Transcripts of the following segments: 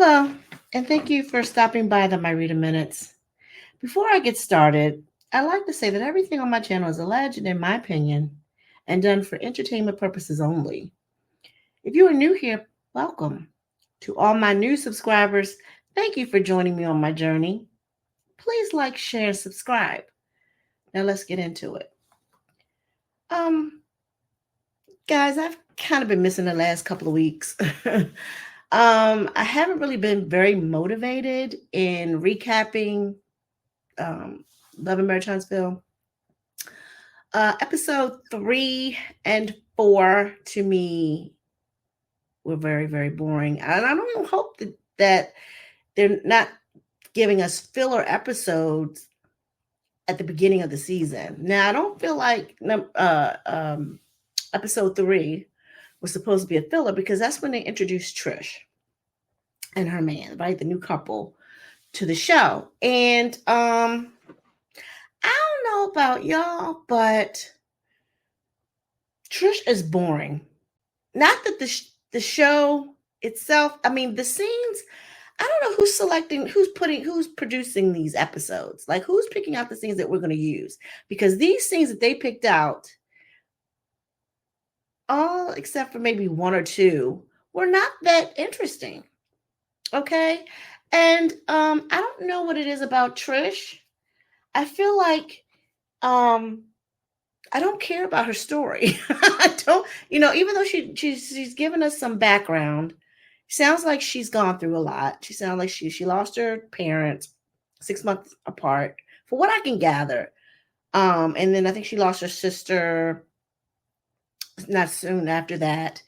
Hello, and thank you for stopping by the My Reader Minutes. Before I get started, I'd like to say that everything on my channel is alleged, in my opinion, and done for entertainment purposes only. If you are new here, welcome. To all my new subscribers, thank you for joining me on my journey. Please like, share, and subscribe. Now let's get into it. Um, Guys, I've kind of been missing the last couple of weeks. I haven't really been very motivated in recapping Love and Marriage Huntsville. Episode 3 and 4 to me were very, very boring. And I don't even hope that they're not giving us filler episodes at the beginning of the season. Now, I don't feel like episode 3 was supposed to be a filler because that's when they introduced Trish and her man, right? The new couple to the show. And I don't know about y'all, but Trish is boring. Not that the show itself, I mean, the scenes, I don't know who's producing these episodes. Like, who's picking out the scenes that we're going to use? Because these scenes that they picked out, all except for maybe one or two, were not that interesting. Okay? And I don't know what it is about Trish. I feel like I don't care about her story. I don't, even though she's given us some background, sounds like she's gone through a lot. She sounds like she lost her parents 6 months apart, for what I can gather. And then I think she lost her sister not soon after that.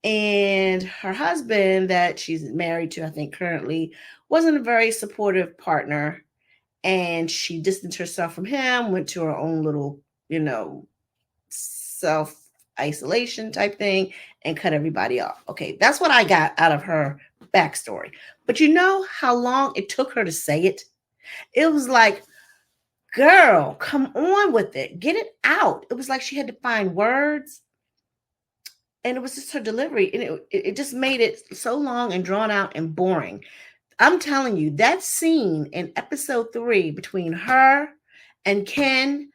And her husband that she's married to, I think currently, wasn't a very supportive partner. And she distanced herself from him, went to her own little, self-isolation type thing and cut everybody off. Okay, that's what I got out of her backstory. But you know how long it took her to say it? It was like, girl, come on with it. Get it out. It was like she had to find words. And it was just her delivery. And it just made it so long and drawn out and boring. I'm telling you, that scene in episode 3 between her and Ken,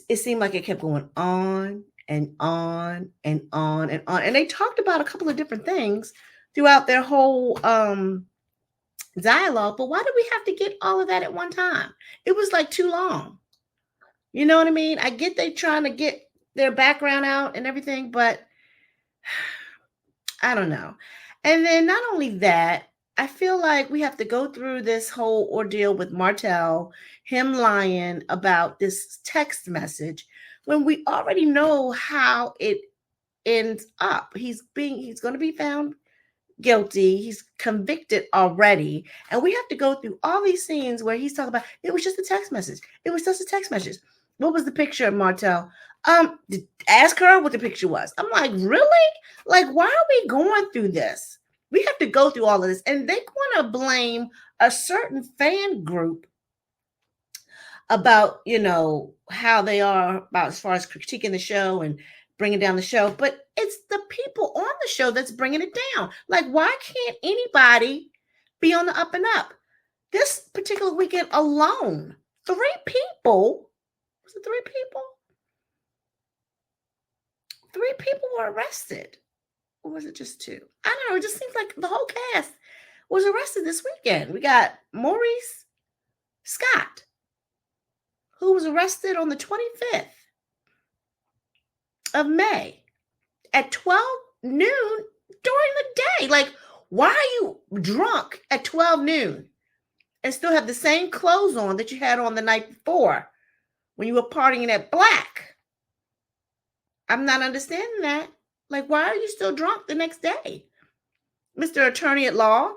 it seemed like it kept going on and on and on and on. And they talked about a couple of different things throughout their whole dialogue. But why did we have to get all of that at one time? It was like too long. You know what I mean? I get they trying to get their background out and everything, but I don't know. And then not only that, I feel like we have to go through this whole ordeal with Martell, him lying about this text message when we already know how it ends up. He's going to be found guilty. He's convicted already. And we have to go through all these scenes where he's talking about, it was just a text message. It was just a text message. What was the picture of Martell? Ask her what the picture was. I'm like, really? Like, why are we going through this? We have to go through all of this. And they want to blame a certain fan group about, how they are about as far as critiquing the show and bringing down the show. But it's the people on the show that's bringing it down. Like, why can't anybody be on the up and up? This particular weekend alone, 3 people, was it 3 people? 3 people were arrested. Or was it just 2? I don't know. It just seems like the whole cast was arrested this weekend. We got Maurice Scott, who was arrested on the 25th of May at 12 noon during the day. Like, why are you drunk at 12 noon and still have the same clothes on that you had on the night before when you were partying at Black? I'm not understanding that. Like, why are you still drunk the next day? Mr. Attorney at Law?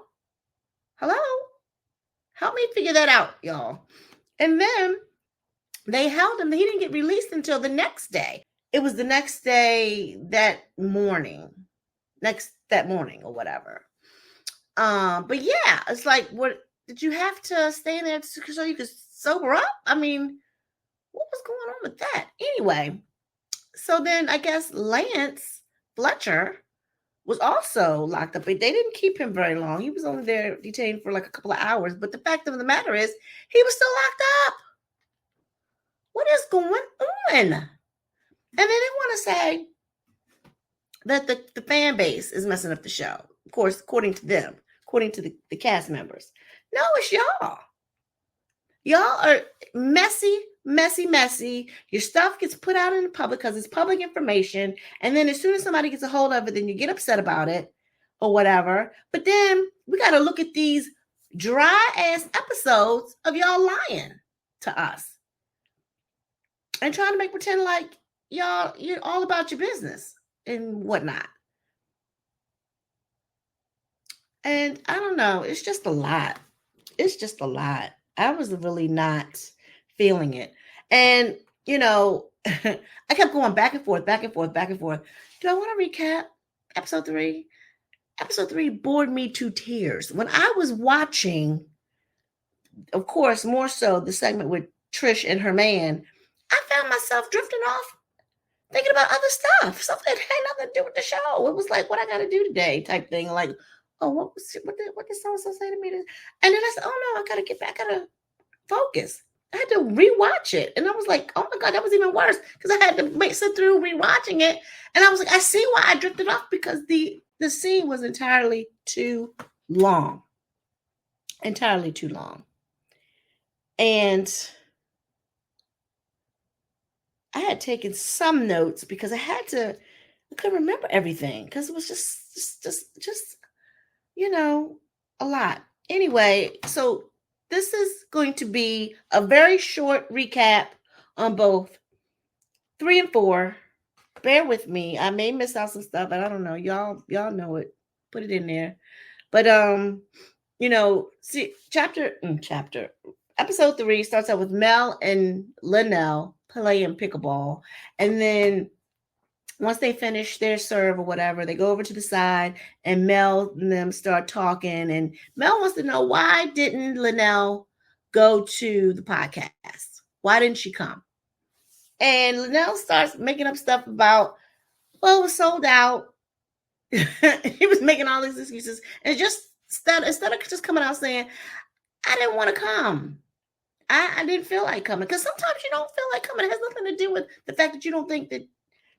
Hello? Help me figure that out, y'all. And then they held him. He didn't get released until the next day. It was the next day that morning or whatever. But yeah, it's like, what did you have to stay in there so you could sober up? I mean, what was going on with that? Anyway, so then I guess Lance Fletcher was also locked up. They didn't keep him very long. He was only there detained for like a couple of hours. But the fact of the matter is, he was still locked up. What is going on? And then they want to say that the fan base is messing up the show. Of course, according to them, according to the cast members. No, it's y'all. Y'all are messy. Your stuff gets put out in the public because it's public information. And then as soon as somebody gets a hold of it, then you get upset about it or whatever. But then we got to look at these dry ass episodes of y'all lying to us and trying to make pretend like y'all, you're all about your business and whatnot. And I don't know. It's just a lot. I was really not feeling it. And, I kept going back and forth. Do I want to recap episode 3? Episode 3 bored me to tears. When I was watching, of course, more so the segment with Trish and her man, I found myself drifting off thinking about other stuff. Something that had nothing to do with the show. It was like, what I got to do today type thing. Like, oh, what did so-and-so say to me? And then I said, oh no, I got to get back. I got to focus. I had to rewatch it. And I was like, oh my God, that was even worse because I had to sit through rewatching it. And I was like, I see why I drifted off because the scene was entirely too long. Entirely too long. And I had taken some notes because I couldn't remember everything because it was just a lot. Anyway, so this is going to be a very short recap on both 3 and 4. Bear with me. I may miss out some stuff, but I don't know. Y'all know it. Put it in there. But see, episode 3 starts out with Mel and Linnell playing pickleball, and then once they finish their serve or whatever, they go over to the side and Mel and them start talking. And Mel wants to know, why didn't Linnell go to the podcast? Why didn't she come? And Linnell starts making up stuff about, well, it was sold out. He was making all these excuses. And just instead of just coming out saying, I didn't want to come. I didn't feel like coming. Because sometimes you don't feel like coming. It has nothing to do with the fact that you don't think that,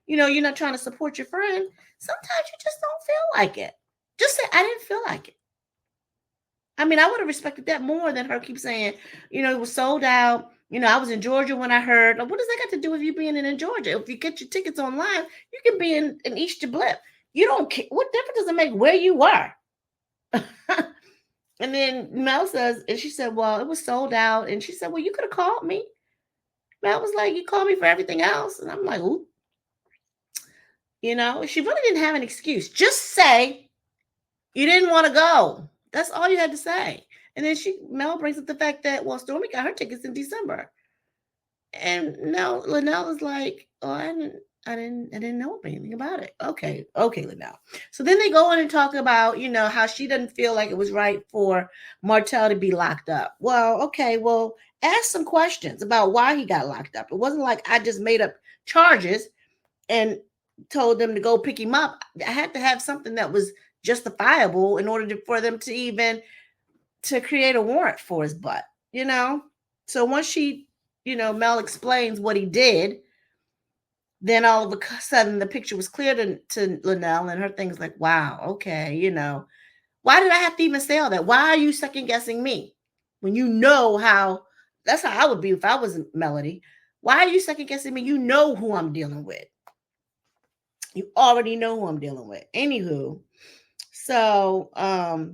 you're not trying to support your friend. Sometimes you just don't feel like it. Just say, I didn't feel like it. I mean, I would have respected that more than her keep saying, it was sold out. I was in Georgia when I heard. What does that got to do with you being in Georgia? If you get your tickets online, you can be in East Blip. You don't care. What difference does it make where you were? And then Mel says, and she said, well, it was sold out. And she said, well, you could have called me. Mel was like, you called me for everything else. And I'm like, ooh. She really didn't have an excuse. Just say you didn't want to go. That's all you had to say. And then Mel brings up the fact that, well, Stormy got her tickets in December. And now Linnell is like, oh, I didn't know anything about it. Okay, Linnell. So then they go on and talk about, how she doesn't feel like it was right for Martell to be locked up. Well, okay, ask some questions about why he got locked up. It wasn't like I just made up charges and told them to go pick him up. I had to have something that was justifiable in order for them to even to create a warrant for his butt, So once she, Mel explains what he did, then all of a sudden the picture was clear to Linnell, and her thing's like, wow, okay, why did I have to even say all that? Why are you second guessing me when you know how? That's how I would be if I was Melody. Why are you second guessing me? You know who I'm dealing with. You already know who I'm dealing with. Anywho, so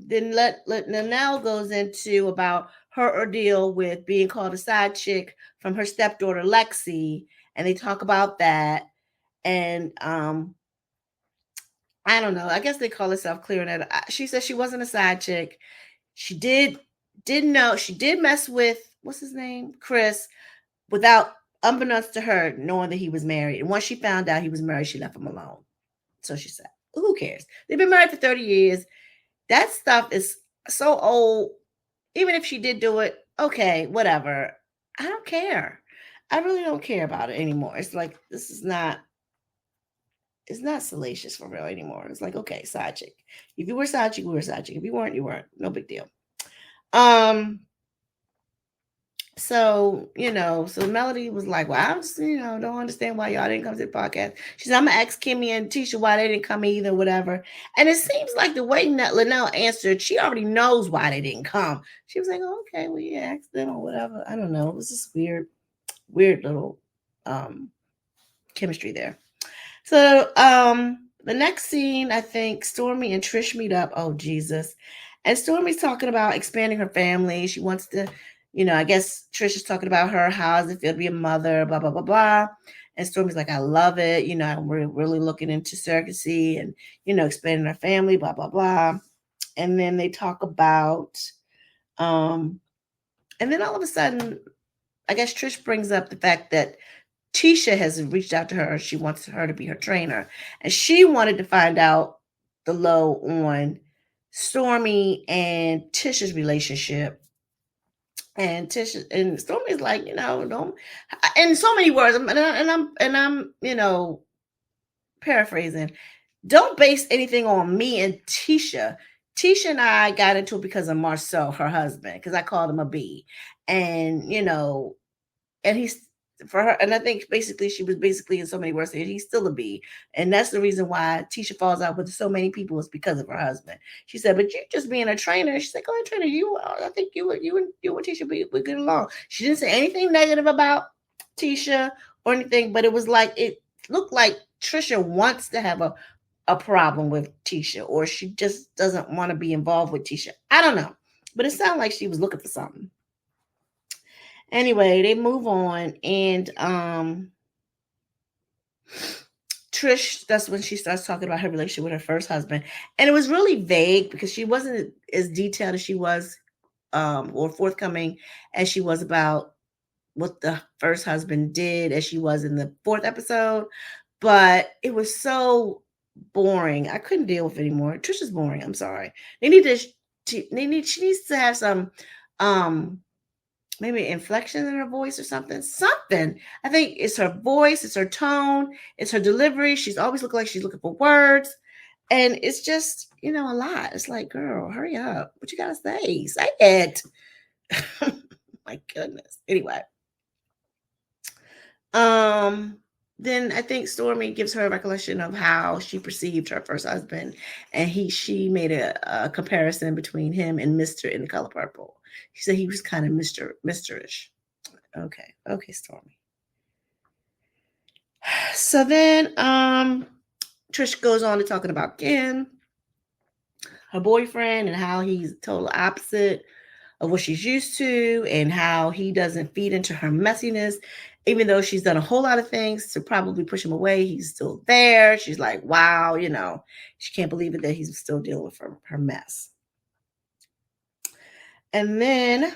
then Linnell goes into about her ordeal with being called a side chick from her stepdaughter Lexi, and they talk about that. And I don't know. I guess they call herself clearing it. She said she wasn't a side chick. She didn't know. She did mess with, what's his name, Chris, without, unbeknownst to her, knowing that he was married. And once she found out he was married, she left him alone. So she said, who cares? They've been married for 30 years. That stuff is so old. Even if she did do it, okay, whatever. I don't care. I really don't care about it anymore. It's like, this is not, it's not salacious for real anymore. It's like, okay, side chick. If you were side chick, we were side chick. If you weren't, you weren't. No big deal. So, so Melody was like, well, I just, don't understand why y'all didn't come to the podcast. She said, I'm going to ask Kimmy and Tisha why they didn't come either, whatever. And it seems like the way Linnell answered, she already knows why they didn't come. She was like, oh, okay, well, yeah, ask them or whatever. I don't know. It was just weird little chemistry there. So, the next scene, I think Stormy and Trish meet up. Oh, Jesus. And Stormy's talking about expanding her family. She wants to, I guess Trish is talking about how does it feel to be a mother, blah, blah, blah, blah. And Stormy's like, I love it. We're really looking into surrogacy and, expanding our family, blah, blah, blah. And then they talk about, and then all of a sudden, I guess Trish brings up the fact that Tisha has reached out to her. She wants her to be her trainer. And she wanted to find out the low on Stormy and Tisha's relationship. And Tisha and Stormy's like, don't, in so many words, and I'm paraphrasing. Don't base anything on me and Tisha. Tisha and I got into it because of Marceau, her husband, because I called him a B. And, and he's for her, and I think basically she was basically in so many words saying he's still a B, and that's the reason why Tisha falls out with so many people is because of her husband. She said, "But you just being a trainer." She's like, "Oh, a trainer, I think you and Tisha we get along." She didn't say anything negative about Tisha or anything, but it was like it looked like Trisha wants to have a problem with Tisha, or she just doesn't want to be involved with Tisha. I don't know, but it sounded like she was looking for something. Anyway, they move on, and Trish, that's when she starts talking about her relationship with her first husband. And it was really vague because she wasn't as detailed as she was or forthcoming as she was about what the first husband did as she was in the 4th episode. But it was so boring. I couldn't deal with it anymore. Trisha's boring. I'm sorry. She needs to have some maybe inflection in her voice or something. I think it's her voice, it's her tone, it's her delivery. She's always looking like she's looking for words. And it's just, a lot. It's like, girl, hurry up. What you gotta say? Say it. My goodness. Anyway. Then I think Stormy gives her a recollection of how she perceived her first husband, and she made a comparison between him and Mr. in The Color Purple. She said he was kind of Mr.-ish. Okay, Stormy. So then Trish goes on to talking about Ken, her boyfriend, and how he's total opposite of what she's used to, and how he doesn't feed into her messiness. Even though she's done a whole lot of things to probably push him away, he's still there. She's like, wow, she can't believe it that he's still dealing with her mess. And then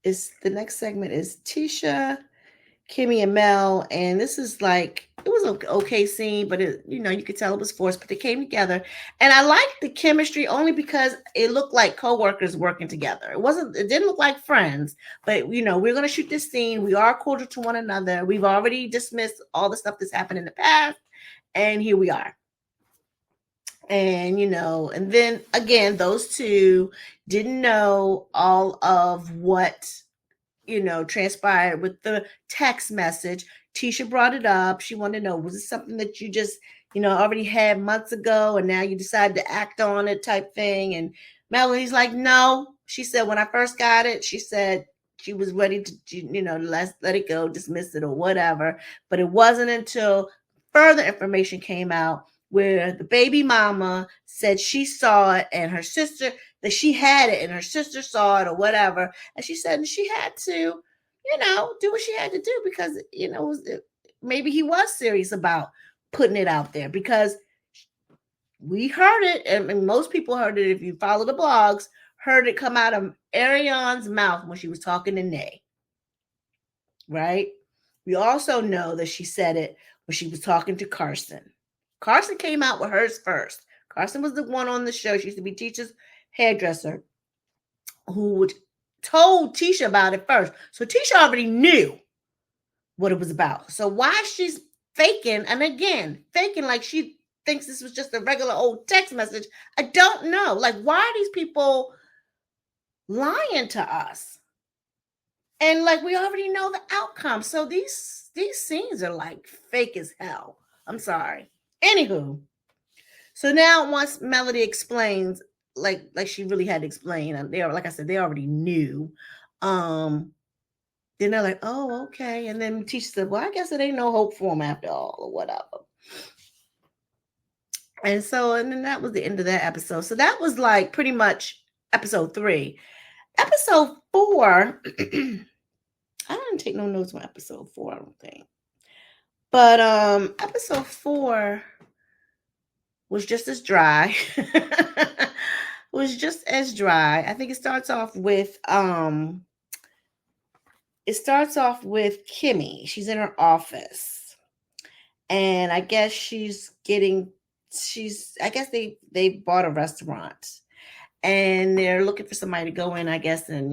the next segment is Tisha, Kimmy, and Mel. And this is like, it was an okay scene, but you could tell it was forced, but they came together. And I liked the chemistry only because it looked like co-workers working together. It didn't look like friends, but we're going to shoot this scene. We are cordial to one another. We've already dismissed all the stuff that's happened in the past. And here we are. And, and then again, those two didn't know all of what, transpired with the text message. Tisha brought it up. She wanted to know, was it something that you just, already had months ago and now you decided to act on it type thing? And Melody's like, no. She said, when I first got it, she said she was ready to, let it go, dismiss it or whatever. But it wasn't until further information came out where the baby mama said she saw it and her sister, that she had it and her sister saw it or whatever. And she said she had to, do what she had to do because, maybe he was serious about putting it out there, because we heard it. And most people heard it. If you follow the blogs, heard it come out of Ariane's mouth when she was talking to Nay. Right? We also know that she said it when she was talking to Carson. Carson came out with hers first. Carson was the one on the show. She used to be Tisha's hairdresser who told Tisha about it first. So Tisha already knew what it was about. So why she's faking, and again, faking like she thinks this was just a regular old text message. I don't know. Like, why are these people lying to us? And like we already know the outcome. So these scenes are like fake as hell. I'm sorry. Anywho, so now once Melody explains, like she really had to explain, and they are, like I said, they already knew. Then they're like, oh, okay. And then Tisha said, well, I guess it ain't no hope for him after all, or whatever. And then that was the end of that episode. So that was like pretty much episode 3. Episode 4, I didn't take no notes on episode 4, I don't think. But episode 4 was just as dry. Was just as dry. I think it starts off with Kimmy. She's in her office. And I guess I guess they bought a restaurant. And they're looking for somebody to go in, I guess, and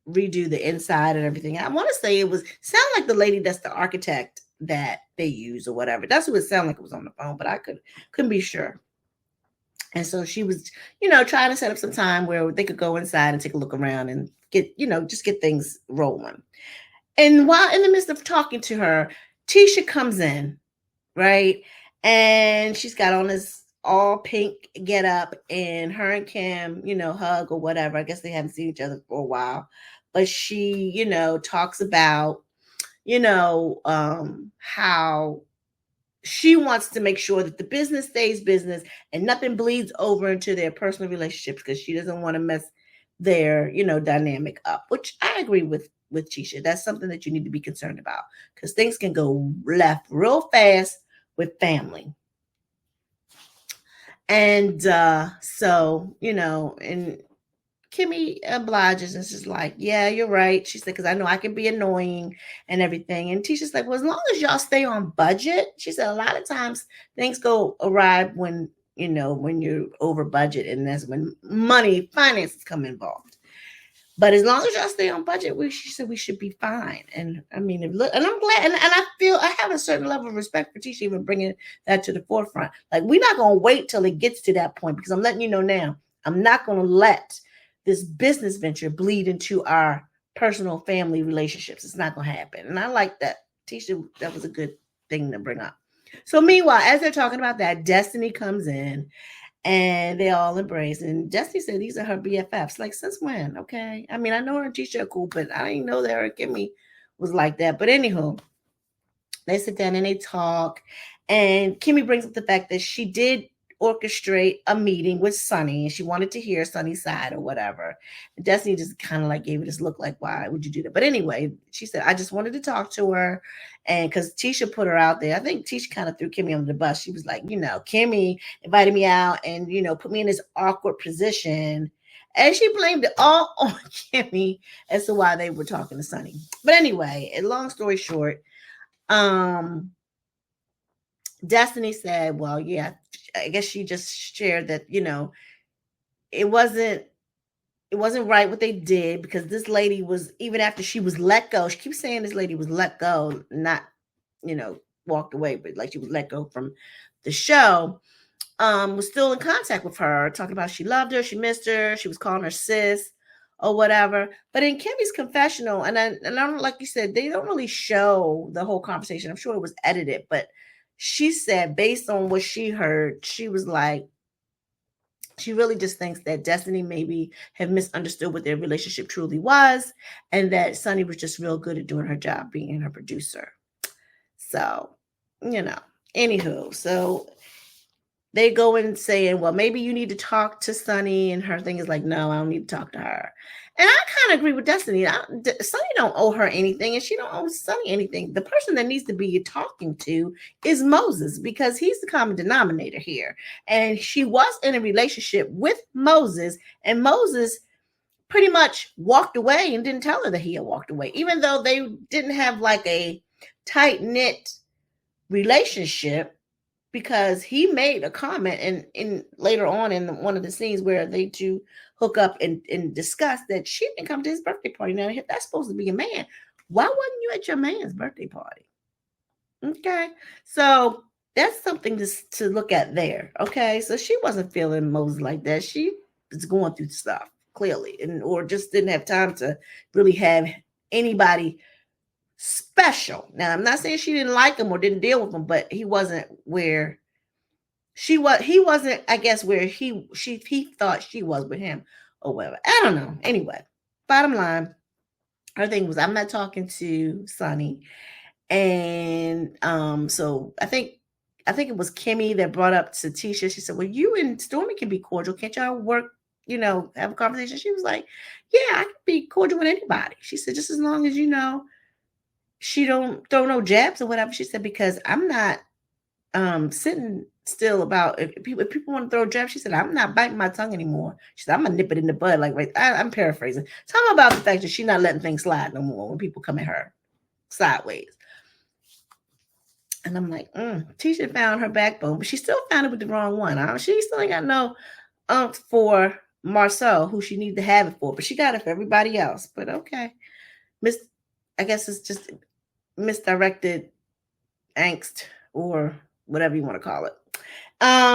redo the inside and everything. I want to say sound like the lady that's the architect that they use or whatever. That's what it sounded like. It was on the phone, but I couldn't be sure. And so she was, trying to set up some time where they could go inside and take a look around and get, just get things rolling. And while in the midst of talking to her, Tisha comes in, right? And she's got on this all pink get up, and her and Kim, hug or whatever. I guess they haven't seen each other for a while. But she, talks about, how she wants to make sure that the business stays business and nothing bleeds over into their personal relationships, because she doesn't want to mess their, dynamic up, which I agree with Tisha. That's something that you need to be concerned about, because things can go left real fast with family. And so, and Kimmy obliges and she's like, yeah, you're right. She said, because I know I can be annoying and everything. And Tisha's like, well, as long as y'all stay on budget. She said, a lot of times things go awry when you're over budget, and that's when finances come involved. But as long as y'all stay on budget, she said we should be fine. And I mean, and I'm glad, and I feel I have a certain level of respect for Tisha even bringing that to the forefront. Like, we're not going to wait till it gets to that point, because I'm letting you know now, I'm not going to let this business venture bleed into our personal family relationships. It's not going to happen. And I like that. Tisha, that was a good thing to bring up. So meanwhile, as they're talking about that, Destiny comes in and they all embrace. And Destiny said these are her BFFs. Like, since when? Okay. I mean, I know her and Tisha are cool, but I didn't know that her and Kimmy was like that. But anywho, they sit down and they talk. And Kimmy brings up the fact that she did orchestrate a meeting with Sonny, and she wanted to hear Sonny's side or whatever. And Destiny just kind of like gave it this look like, why would you do that? But anyway, she said, I just wanted to talk to her. And because Tisha put her out there, I think Tisha kind of threw Kimmy under the bus. She was like, Kimmy invited me out and, put me in this awkward position. And she blamed it all on Kimmy as to why they were talking to Sonny. But anyway, long story short, Destiny said, well, yeah, I guess she just shared that, it wasn't right what they did, because this lady was, even after she was let go, she keeps saying this lady was let go, not, walked away, but like she was let go from the show, was still in contact with her, talking about she loved her, she missed her, she was calling her sis or whatever. But in Kimmy's confessional, and I don't, like you said, they don't really show the whole conversation. I'm sure it was edited, but she said, based on what she heard, she was like, she really just thinks that Destiny maybe have misunderstood what their relationship truly was, and that Sonny was just real good at doing her job, being her producer. So, anywho, so they go in saying, well, maybe you need to talk to Sonny, and her thing is like, no, I don't need to talk to her. And I kind of agree with Destiny. Sonny don't owe her anything, and she don't owe Sonny anything. The person that needs to be talking to is Moses, because he's the common denominator here. And she was in a relationship with Moses, and Moses pretty much walked away and didn't tell her that he had walked away, even though they didn't have like a tight-knit relationship, because he made a comment in later on in one of the scenes where they two hook up and discuss that she didn't come to his birthday party. Now, that's supposed to be a man. Why wasn't you at your man's birthday party? Okay. So that's something to look at there. Okay. So she wasn't feeling Moses like that. She was going through stuff clearly, and or just didn't have time to really have anybody special. Now, I'm not saying she didn't like him or didn't deal with him, but he wasn't where she was. He wasn't, I guess, where he thought she was with him or whatever. I don't know. Anyway, bottom line, her thing was, I'm not talking to Sonny. And so I think it was Kimmy that brought up to Tisha. She said, "Well, you and Stormy can be cordial. Can't y'all work, have a conversation?" She was like, "Yeah, I can be cordial with anybody." She said, "Just as long as she don't throw no jabs or whatever." She said, "Because I'm not sitting still about if people want to throw jabs." She said, "I'm not biting my tongue anymore." She said, "I'm gonna nip it in the bud." Like, right, I'm paraphrasing. Talking about the fact that she's not letting things slide no more when people come at her sideways. And I'm like, Tisha found her backbone, but she still found it with the wrong one. She still ain't got no for Marcel, who she needed to have it for, but she got it for everybody else. But okay, I guess it's just misdirected angst or whatever you want to call it.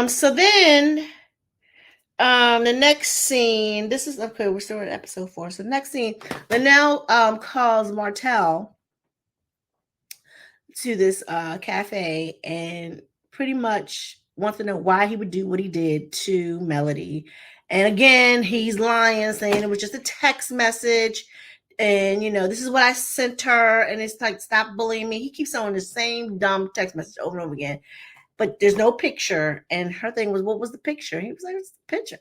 So then, the next scene. This is okay. We're still at episode 4. So the next scene, Linnell calls Martell to this cafe and pretty much wants to know why he would do what he did to Melody. And again, he's lying, saying it was just a text message. And, this is what I sent her. And it's like, stop bullying me. He keeps on the same dumb text message over and over again. But there's no picture. And her thing was, what was the picture? He was like, it's the picture.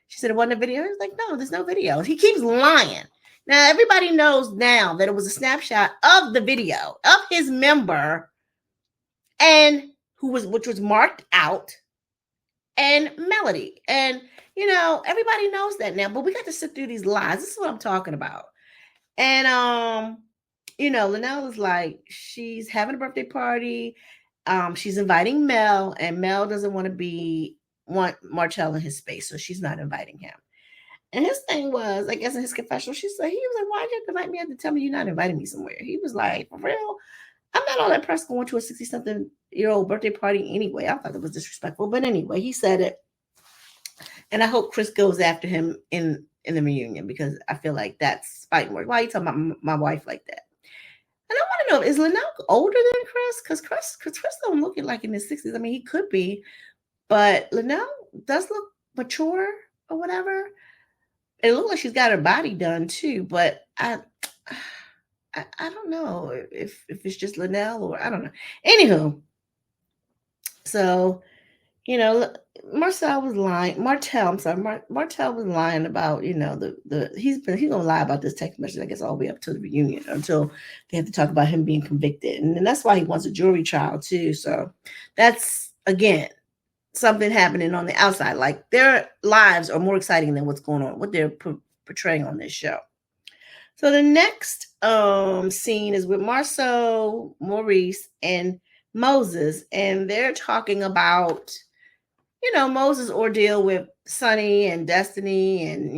She said, it wasn't a video. He was like, no, there's no video. He keeps lying. Now, everybody knows now that it was a snapshot of the video of his member and which was marked out, and Melody. And, everybody knows that now, but we got to sit through these lies. This is what I'm talking about. And, Linnell is like, she's having a birthday party. She's inviting Mel, and Mel doesn't want Martell in his space, so she's not inviting him. And his thing was, I guess in his confessional, he was like, why'd you invite me? You have to tell me you're not inviting me somewhere. He was like, for real? I'm not all that pressed going to a 60-something-year-old birthday party anyway. I thought it was disrespectful. But anyway, he said it. And I hope Chris goes after him in the reunion, because I feel like that's fighting words. Why are you talking about my wife like that? And I want to know, is Linnell older than Chris? Because Chris don't look like in his 60s. I mean, he could be. But Linnell does look mature or whatever. It looks like she's got her body done too, but I don't know if it's just Linnell or I don't know. Anywho, so Martell was lying. Martell was lying about he's gonna lie about this text message, I guess, all the way up to the reunion until they have to talk about him being convicted, and that's why he wants a jury trial too. So that's again something happening on the outside. Like, their lives are more exciting than what's going on, what they're portraying on this show. So the next scene is with Marceau, Maurice, and Moses, and they're talking about Moses' ordeal with Sonny and Destiny, and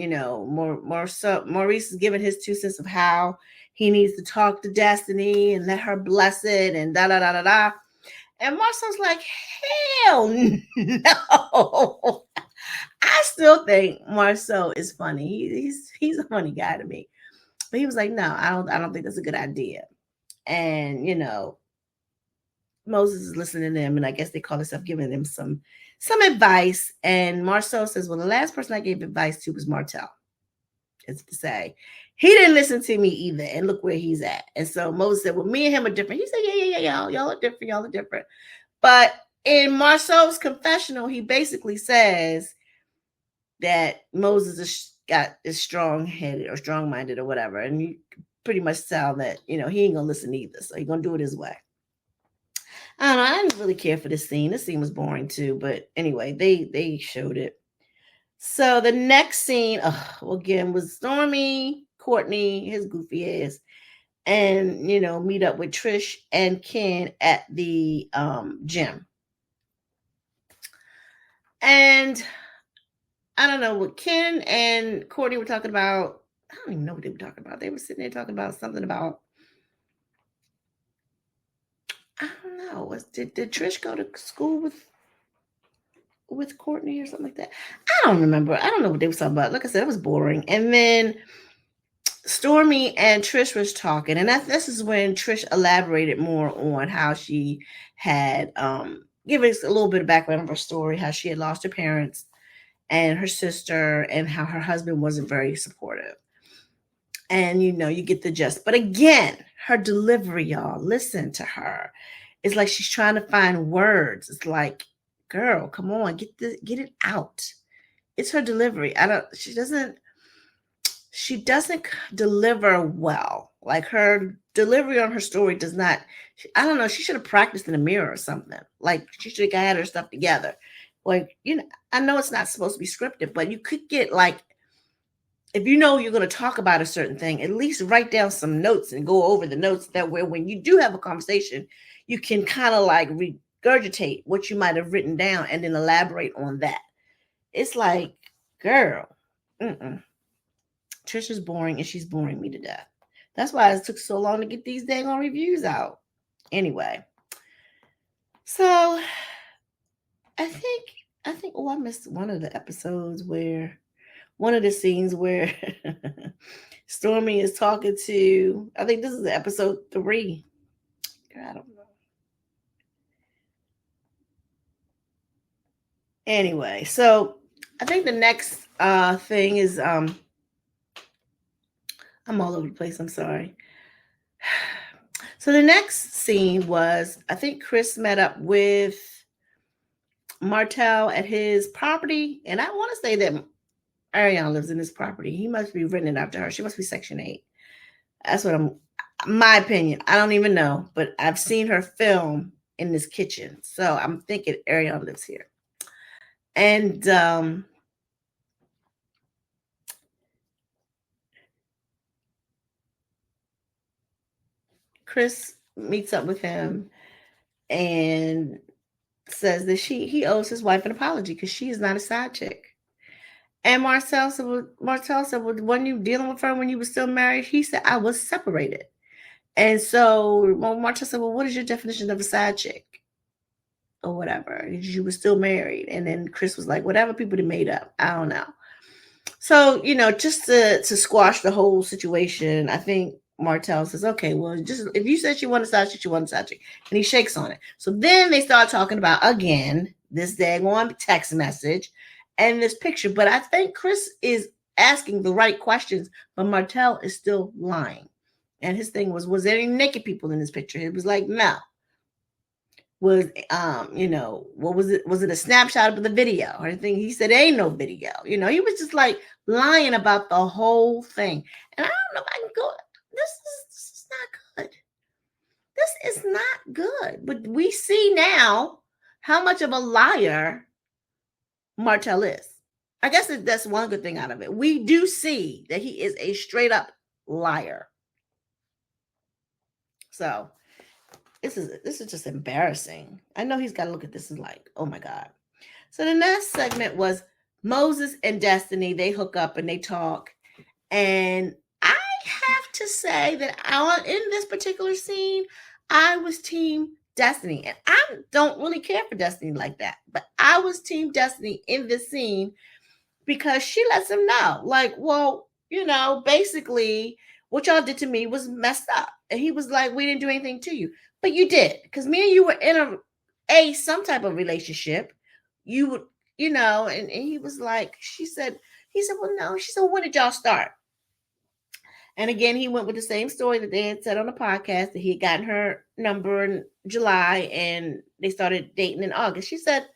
Maurice is giving his 2 cents of how he needs to talk to Destiny and let her bless it and da da da da da. And Marcel's like, hell no. I still think Marceau is funny. He's a funny guy to me. But he was like, no, I don't think that's a good idea. And, Moses is listening to them, and I guess they call themselves giving them some advice. And Marceau says, well, the last person I gave advice to was Martell. It's to say, he didn't listen to me either, and look where he's at. And so Moses said, well, me and him are different. He said, yeah, y'all are different. But in Marceau's confessional, he basically says that Moses is strong-headed or strong-minded or whatever, and you pretty much tell that he ain't gonna listen either, so he's gonna do it his way. I don't know. I didn't really care for this scene. This scene was boring too, but anyway, they showed it. So the next scene, again, was Stormy, Courtney, his goofy ass, and meet up with Trish and Ken at the gym. And I don't know what Ken and Courtney were talking about. I don't even know what they were talking about. They were sitting there talking about something about, I don't know. Did Trish go to school with Courtney or something like that? I don't remember. I don't know what they were talking about. Like I said, it was boring. And then Stormy and Trish was talking, and this is when Trish elaborated more on how she had give us a little bit of background of her story, how she had lost her parents and her sister, and how her husband wasn't very supportive. And you get the gist. But again, her delivery, y'all, listen to her. It's like she's trying to find words. It's like, girl, come on, get it out. It's her delivery. She doesn't deliver well. Like, her delivery on her story does not, I don't know, she should have practiced in the mirror or something. Like, she should have had her stuff together. Like, I know it's not supposed to be scripted, but you could get, like, if you know you're going to talk about a certain thing, at least write down some notes and go over the notes. That way, when you do have a conversation, you can kind of like regurgitate what you might have written down and then elaborate on that. It's like, girl, Trisha's boring, and she's boring me to death. That's why it took so long to get these dang on reviews out. Anyway, so I think I missed one of the episodes where one of the scenes where Stormy is talking to, I think this is episode 3. I don't know. Anyway, so I think the next thing is I'm all over the place. I'm sorry. So the next scene was, I think Chris met up with Martell at his property, and I want to say that Ariana lives in this property. He must be renting it after her. She must be Section 8. That's what my opinion. I don't even know, but I've seen her film in this kitchen. So I'm thinking Ariana lives here. And Chris meets up with him and says that he owes his wife an apology because she is not a side chick. And Martell said, well, weren't you dealing with her when you were still married? He said, I was separated. And so Martell said, well, what is your definition of a side chick? Or whatever. You were still married. And then Chris was like, whatever people had made up. I don't know. So, just to squash the whole situation, I think Martell says, okay, well, just if you said she wanted a side chick, she wanted a side chick. And he shakes on it. So then they start talking about, again, this daggone text message and this picture. But I think Chris is asking the right questions, but Martell is still lying. And his thing was there any naked people in this picture? It was like, no. Was what was it? Was it a snapshot of the video or anything? He said ain't no video. He was just like lying about the whole thing. And I don't know if I can go. This is not good. This is not good. But we see now how much of a liar Martell is. I guess that's one good thing out of it. We do see that he is a straight up liar. So this is just embarrassing. I know he's got to look at this and like, oh my God. So the next segment was Moses and Destiny. They hook up and they talk. And I have to say that in this particular scene, I was team Destiny. And I don't really care for Destiny like that. But I was team Destiny in this scene because she lets him know. Like, well, basically what y'all did to me was messed up. And he was like, we didn't do anything to you. But you did, because me and you were in some type of relationship. You would, and he was like, he said, well, no. She said, well, when did y'all start? And again, he went with the same story that they had said on the podcast, that he had gotten her number in July and they started dating in August. She said,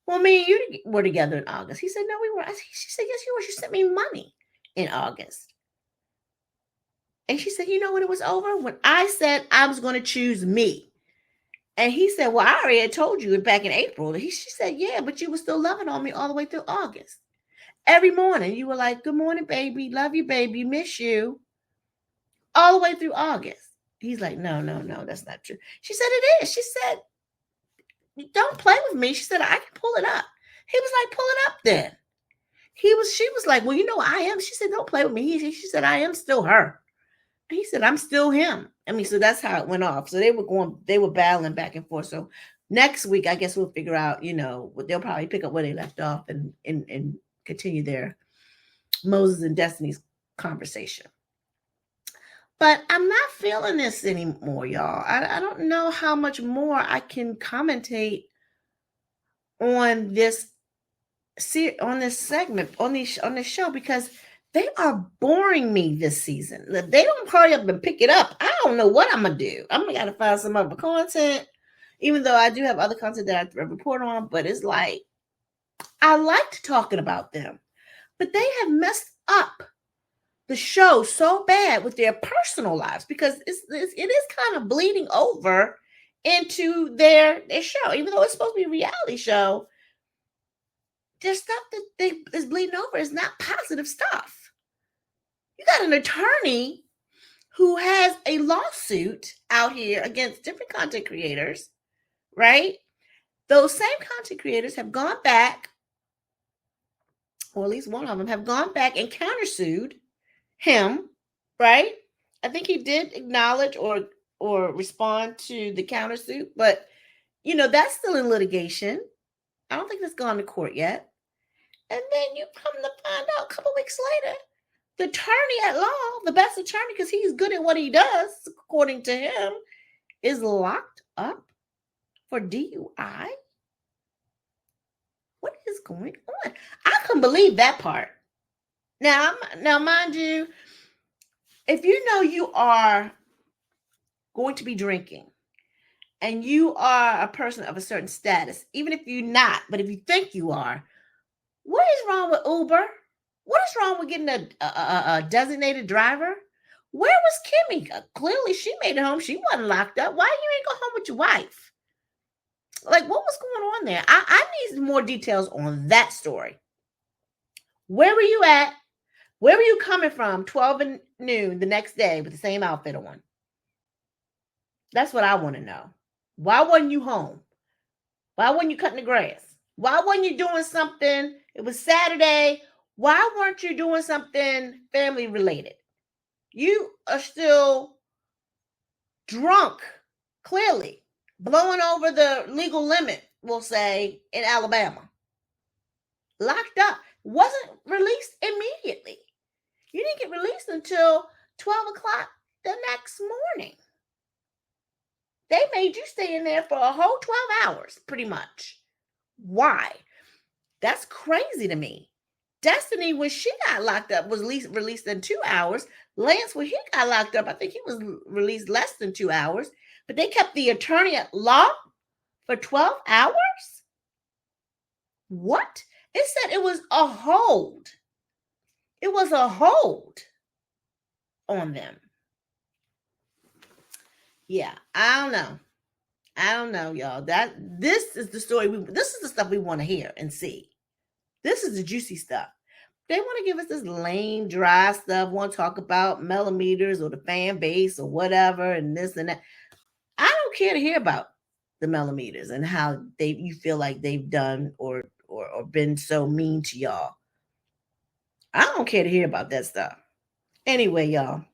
well, me and you were together in August. He said, no, we were. She said, yes, you were. She sent me money in August. And she said, you know when it was over? When I said I was going to choose me. And he said, well, I already had told you back in April. She said, yeah, but you were still loving on me all the way through August. Every morning you were like, good morning, baby. Love you, baby. Miss you. All the way through August. He's like, no, that's not true. She said, it is. She said, don't play with me. She said, I can pull it up. He was like, pull it up then. She was like, well, I am. She said, don't play with me. She said, I am still her. He said, I'm still him. I mean, so that's how it went off. So they were battling back and forth. So next week, I guess we'll figure out, they'll probably pick up where they left off and continue their Moses and Destiny's conversation. But I'm not feeling this anymore, y'all. I don't know how much more I can commentate on this segment, on this show, because they are boring me this season. If they don't hurry up and pick it up, I don't know what I'm gonna do. I'm gonna gotta find some other content, even though I do have other content that I report on. But it's like, I liked talking about them, but they have messed up the show so bad with their personal lives, because it is kind of bleeding over into their show, even though it's supposed to be a reality show. There's stuff that is bleeding over. It's not positive stuff. You got an attorney who has a lawsuit out here against different content creators, right? Those same content creators have gone back, or at least one of them have gone back and countersued him, right? I think he did acknowledge or respond to the countersuit, but that's still in litigation. I don't think that's gone to court yet. And then you come to find out a couple weeks later, the attorney at law, the best attorney, because he's good at what he does, according to him, is locked up for DUI. What is going on? I couldn't believe that part. Now, mind you, if you know you are going to be drinking and you are a person of a certain status, even if you're not, but if you think you are, what is wrong with Uber? What is wrong with getting a designated driver? Where was Kimmy? Clearly, she made it home. She wasn't locked up. Why you ain't go home with your wife? Like, what was going on there? I need more details on that story. Where were you at? Where were you coming from 12 and noon the next day with the same outfit on? That's what I want to know. Why wasn't you home? Why weren't you cutting the grass? Why weren't you doing something? It was Saturday. Why weren't you doing something family related? You are still drunk, clearly, blowing over the legal limit, we'll say, in Alabama. Locked up. Wasn't released immediately. You didn't get released until 12 o'clock the next morning. They made you stay in there for a whole 12 hours, pretty much. Why? That's crazy to me. Destiny, when she got locked up, was released in 2 hours. Lance, when he got locked up, I think he was released less than 2 hours. But they kept the attorney at law for 12 hours? What? It said it was a hold. It was a hold on them. Yeah, I don't know, y'all. This is the story. This is the stuff we want to hear and see. This is the juicy stuff. They want to give us this lame, dry stuff. Want to talk about millimeters or the fan base or whatever and this and that. I don't care to hear about the millimeters and how you feel like they've done or been so mean to y'all. I don't care to hear about that stuff. Anyway, y'all,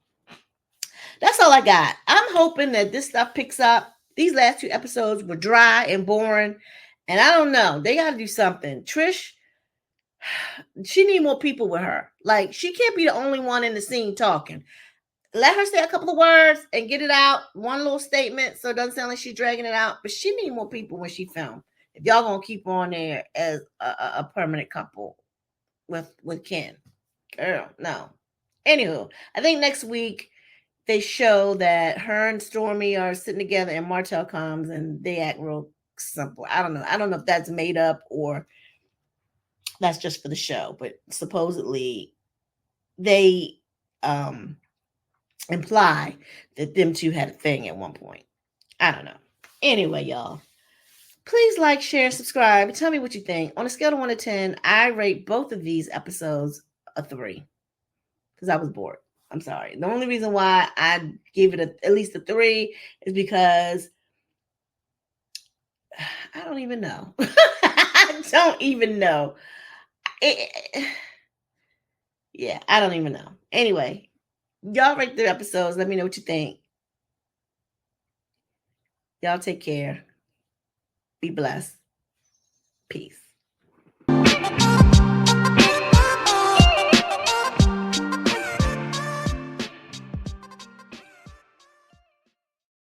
that's all I got. I'm hoping that this stuff picks up. These last 2 episodes were dry and boring, and I don't know. They got to do something. Trish, she need more people with her. Like, she can't be the only one in the scene talking. Let her say a couple of words and get it out. One little statement so it doesn't sound like she's dragging it out. But she need more people when she films. If y'all going to keep on there as a permanent couple with Ken. Girl, no. Anywho, I think next week they show that her and Stormy are sitting together and Martell comes and they act real simple. I don't know. I don't know if that's made up or that's just for the show. But supposedly they imply that them two had a thing at one point. I don't know. Anyway, y'all, please like, share, subscribe, and tell me what you think. On a scale of 1 to 10, I rate both of these episodes a 3 because I was bored. I'm sorry. The only reason why I gave it at least a 3 is because I don't even know. I don't even know. Yeah, I don't even know. Anyway, Y'all rate the episodes. Let me know what you think. Y'all take care. Be blessed. Peace.